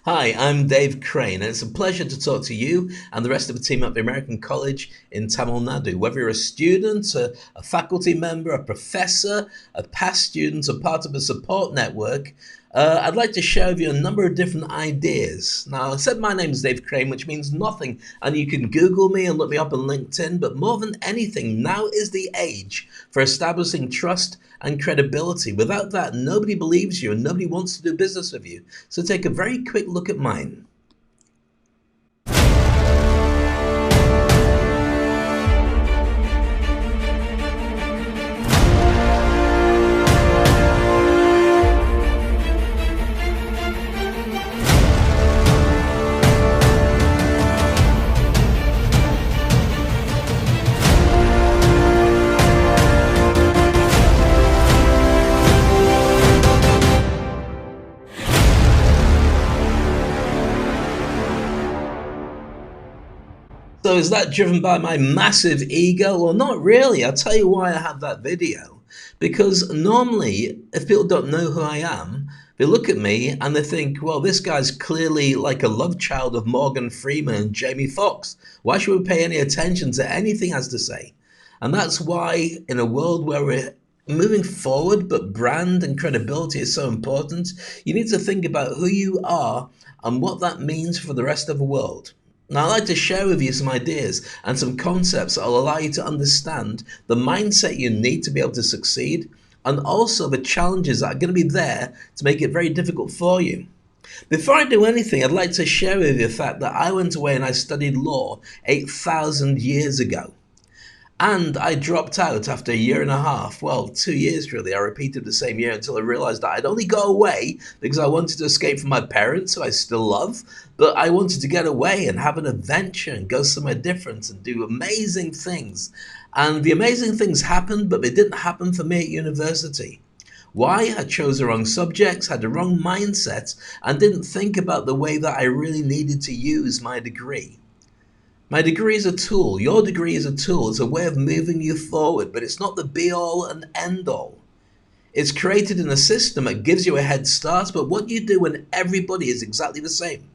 Hi, I'm Dave Crane, and it's a pleasure to talk to you and the rest of the team at the American College in Tamil Nadu. Whether you're a student, a faculty member, a professor, a past student, or part of a support network, I'd like to share with you a number of different ideas. Now, I said my name is Dave Crane, which means nothing, and you can Google me and look me up on LinkedIn, but more than anything, now is the age for establishing trust and credibility. Without that, nobody believes you and nobody wants to do business with you. So take a very quick look at mine. So is that driven by my massive ego? Well, not really. I'll tell you why I have that video. Because normally, if people don't know who I am, they look at me and they think, well, this guy's clearly like a love child of Morgan Freeman and Jamie Foxx. Why should we pay any attention to anything he has to say? And that's why in a world where we're moving forward, but brand and credibility is so important, you need to think about who you are and what that means for the rest of the world. Now, I'd like to share with you some ideas and some concepts that will allow you to understand the mindset you need to be able to succeed, and also the challenges that are going to be there to make it very difficult for you. Before I do anything, I'd like to share with you the fact that I went away and I studied law 8,000 years ago. And I dropped out after a year and a half. Well, 2 years really. I repeated the same year until I realized that I'd only go away because I wanted to escape from my parents, who I still love, but I wanted to get away and have an adventure and go somewhere different and do amazing things. And the amazing things happened, but they didn't happen for me at university. Why? I chose the wrong subjects, had the wrong mindset, and didn't think about the way that I really needed to use my degree. My degree is a tool. Your degree is a tool. It's a way of moving you forward, but it's not the be-all and end-all. It's created in a system that gives you a head start, but what you do when everybody is exactly the same.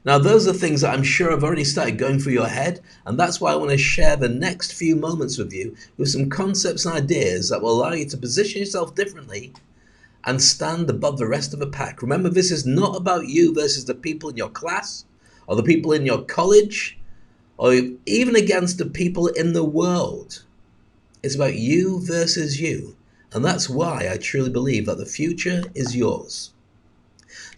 Now, those are things that I'm sure have already started going through your head, and that's why I want to share the next few moments with you with some concepts and ideas that will allow you to position yourself differently and stand above the rest of the pack. Remember, this is not about you versus the people in your class or the people in your college, or even against the people in the world. It's about you versus you. And that's why I truly believe that the future is yours.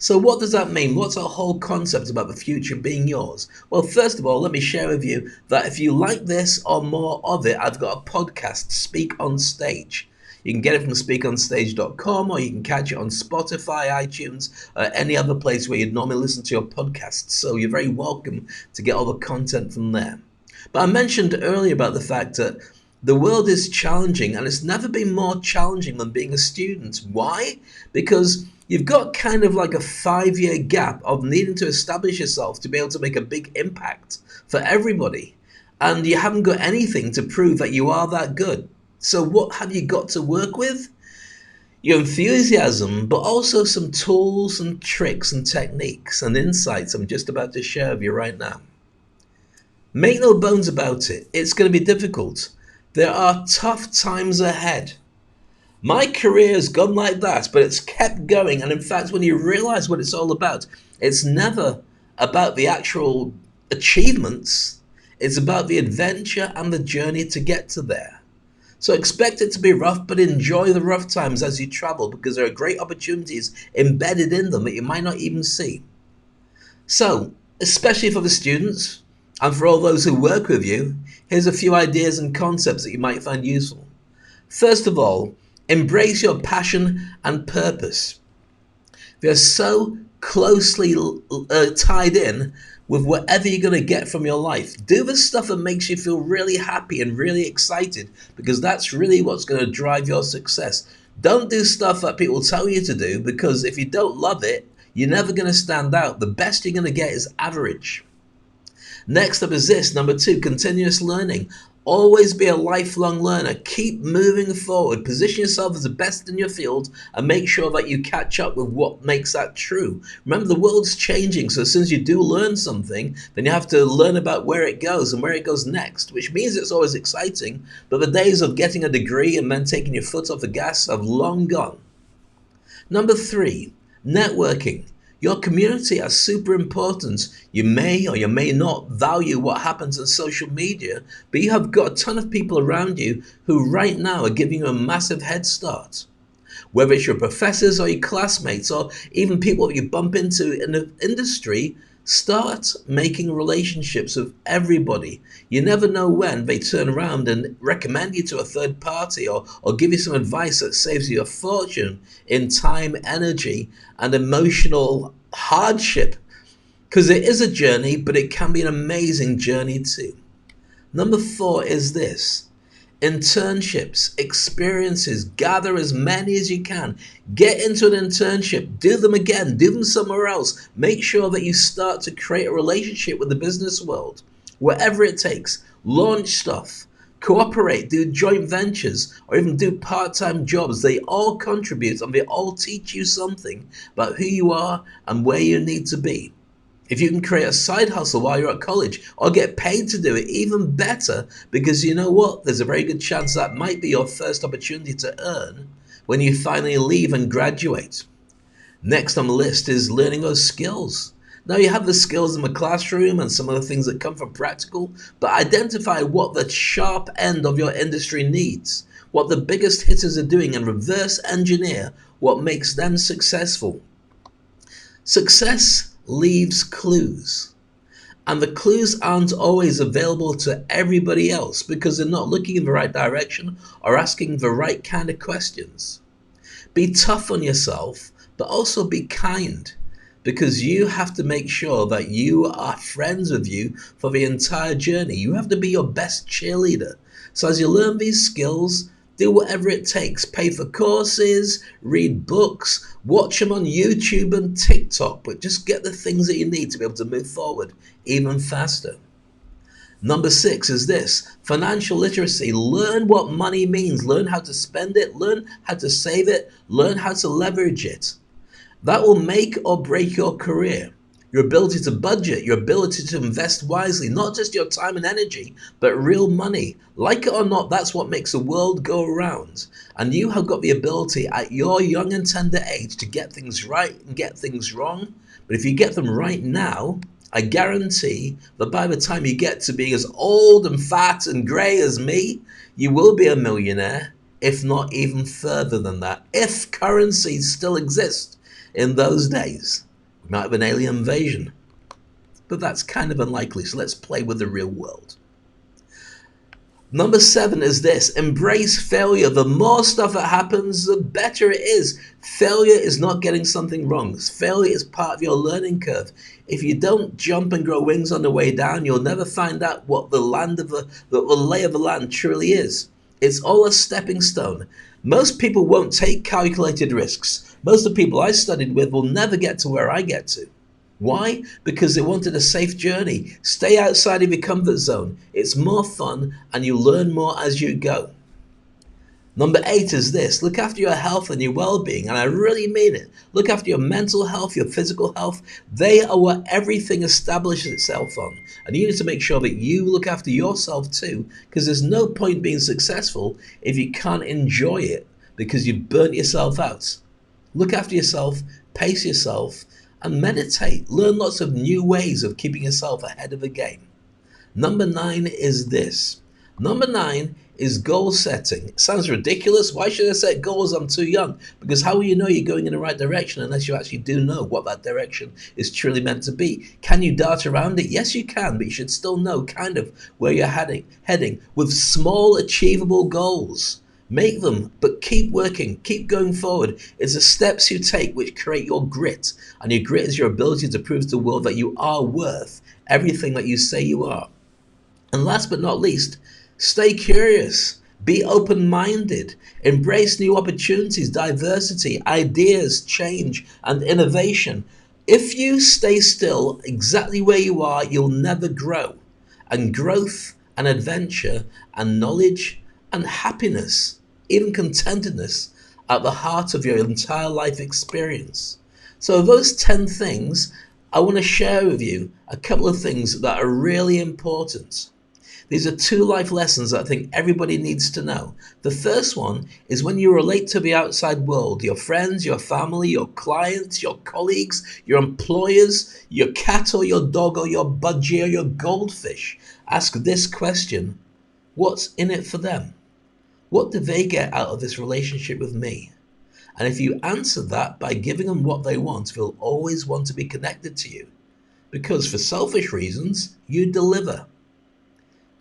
So what does that mean? What's our whole concept about the future being yours? Well, first of all, let me share with you that if you like this or more of it, I've got a podcast, Speak on Stage. You can get it from speakonstage.com, or you can catch it on Spotify, iTunes, any other place where you'd normally listen to your podcasts. So you're very welcome to get all the content from there. But I mentioned earlier about the fact that the world is challenging, and it's never been more challenging than being a student. Why? Because you've got kind of like a 5-year gap of needing to establish yourself to be able to make a big impact for everybody. And you haven't got anything to prove that you are that good. So what have you got to work with? Your enthusiasm, but also some tools and tricks and techniques and insights I'm just about to share with you right now. Make no bones about it, it's going to be difficult. There are tough times ahead. My career has gone like that, but it's kept going. And in fact, when you realize what it's all about, it's never about the actual achievements. It's about the adventure and the journey to get to there. So expect it to be rough, but enjoy the rough times as you travel, because there are great opportunities embedded in them that you might not even see. So, especially for the students and for all those who work with you, here's a few ideas and concepts that you might find useful. First of all, embrace your passion and purpose. They're so closely tied in with whatever you're going to get from your life. Do the stuff that makes you feel really happy and really excited, because that's really what's going to drive your success. Don't do stuff that people tell you to do, because if you don't love it, you're never going to stand out. The best you're going to get is average. Next up is this, number 2, continuous learning. Always be a lifelong learner. Keep moving forward. Position yourself as the best in your field and make sure that you catch up with what makes that true. Remember, the world's changing, so as soon as you do learn something, then you have to learn about where it goes and where it goes next, which means it's always exciting, but the days of getting a degree and then taking your foot off the gas have long gone. Number three, networking. Your community are super important. You may or you may not value what happens on social media, but you have got a ton of people around you who right now are giving you a massive head start. Whether it's your professors or your classmates or even people that you bump into in the industry, start making relationships with everybody. You never know when they turn around and recommend you to a third party or give you some advice that saves you a fortune in time, energy, and emotional hardship. Because it is a journey, but it can be an amazing journey too. Number four is this: internships, experiences, gather as many as you can. Get into an internship, do them again, do them somewhere else. Make sure that you start to create a relationship with the business world, whatever it takes. Launch stuff, cooperate, do joint ventures, or even do part-time jobs. They all contribute and they all teach you something about who you are and where you need to be. If you can create a side hustle while you're at college or get paid to do it, even better, because you know what? There's a very good chance that might be your first opportunity to earn when you finally leave and graduate. Next on the list is learning those skills. Now you have the skills in the classroom and some of the things that come from practical, but identify what the sharp end of your industry needs, what the biggest hitters are doing, and reverse engineer what makes them successful. Success leaves clues, and the clues aren't always available to everybody else because they're not looking in the right direction or asking the right kind of questions. Be tough on yourself, but also be kind, because you have to make sure that you are friends with you for the entire journey. You have to be your best cheerleader. So as you learn these skills, do whatever it takes. Pay for courses, read books, watch them on YouTube and TikTok, but just get the things that you need to be able to move forward even faster. Number six is this: financial literacy. Learn what money means. Learn how to spend it. Learn how to save it. Learn how to leverage it. That will make or break your career. Your ability to budget, your ability to invest wisely, not just your time and energy, but real money. Like it or not, that's what makes the world go around. And you have got the ability at your young and tender age to get things right and get things wrong. But if you get them right now, I guarantee that by the time you get to being as old and fat and grey as me, you will be a millionaire, if not even further than that, if currencies still exist in those days. We might have an alien invasion, but that's kind of unlikely, so let's play with the real world. Number seven is this: embrace failure. The more stuff that happens, the better it is. Failure is not getting something wrong. Failure is part of your learning curve. If you don't jump and grow wings on the way down, you'll never find out what the lay of the land truly is. It's all a stepping stone. Most people won't take calculated risks. Most of the people I studied with will never get to where I get to. Why? Because they wanted a safe journey. Stay outside of your comfort zone. It's more fun and you learn more as you go. Number eight is this: look after your health and your well-being, and I really mean it. Look after your mental health, your physical health. They are what everything establishes itself on. And you need to make sure that you look after yourself too, because there's no point being successful if you can't enjoy it because you've burnt yourself out. Look after yourself, pace yourself, and meditate. Learn lots of new ways of keeping yourself ahead of the game. Number nine is this. Number nine is goal setting. It sounds ridiculous. Why should I set goals? I'm too young. Because how will you know you're going in the right direction unless you actually do know what that direction is truly meant to be? Can you dart around it? Yes, you can, but you should still know kind of where you're heading with small, achievable goals. Make them, but keep working, keep going forward. It's the steps you take which create your grit, and your grit is your ability to prove to the world that you are worth everything that you say you are. And last but not least, stay curious, be open-minded, embrace new opportunities, diversity, ideas, change, and innovation. If you stay still exactly where you are, you'll never grow. And growth and adventure and knowledge and happiness, even contentedness, at the heart of your entire life experience. So, those 10 things, I want to share with you a couple of things that are really important. These are two life lessons that I think everybody needs to know. The first one is when you relate to the outside world, your friends, your family, your clients, your colleagues, your employers, your cat or your dog or your budgie or your goldfish. Ask this question: what's in it for them? What do they get out of this relationship with me? And if you answer that by giving them what they want, they'll always want to be connected to you. Because for selfish reasons, you deliver.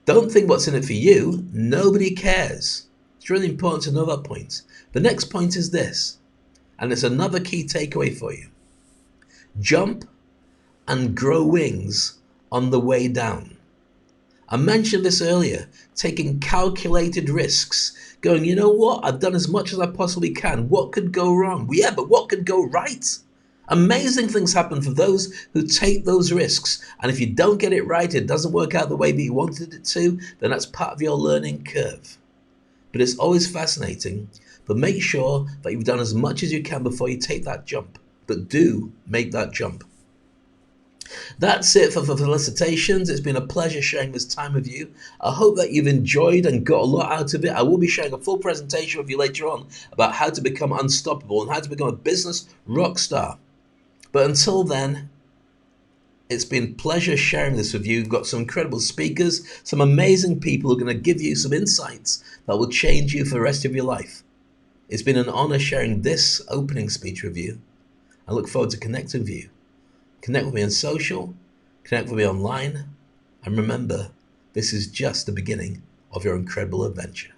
Don't think what's in it for you. Nobody cares. It's really important to know that point. The next point is this, and it's another key takeaway for you. Jump and grow wings on the way down. I mentioned this earlier, taking calculated risks, going, you know what, I've done as much as I possibly can. What could go wrong? Well, yeah, but what could go right? Amazing things happen for those who take those risks. And if you don't get it right, it doesn't work out the way that you wanted it to, then that's part of your learning curve. But it's always fascinating. But make sure that you've done as much as you can before you take that jump. But do make that jump. That's it for Felicitations. It's been a pleasure sharing this time with you. I hope that you've enjoyed and got a lot out of it. I will be sharing a full presentation with you later on about how to become unstoppable and how to become a business rock star. But until then, it's been a pleasure sharing this with you. We've got some incredible speakers, some amazing people who are going to give you some insights that will change you for the rest of your life. It's been an honor sharing this opening speech with you. I look forward to connecting with you. Connect with me on social, connect with me online, and remember, this is just the beginning of your incredible adventure.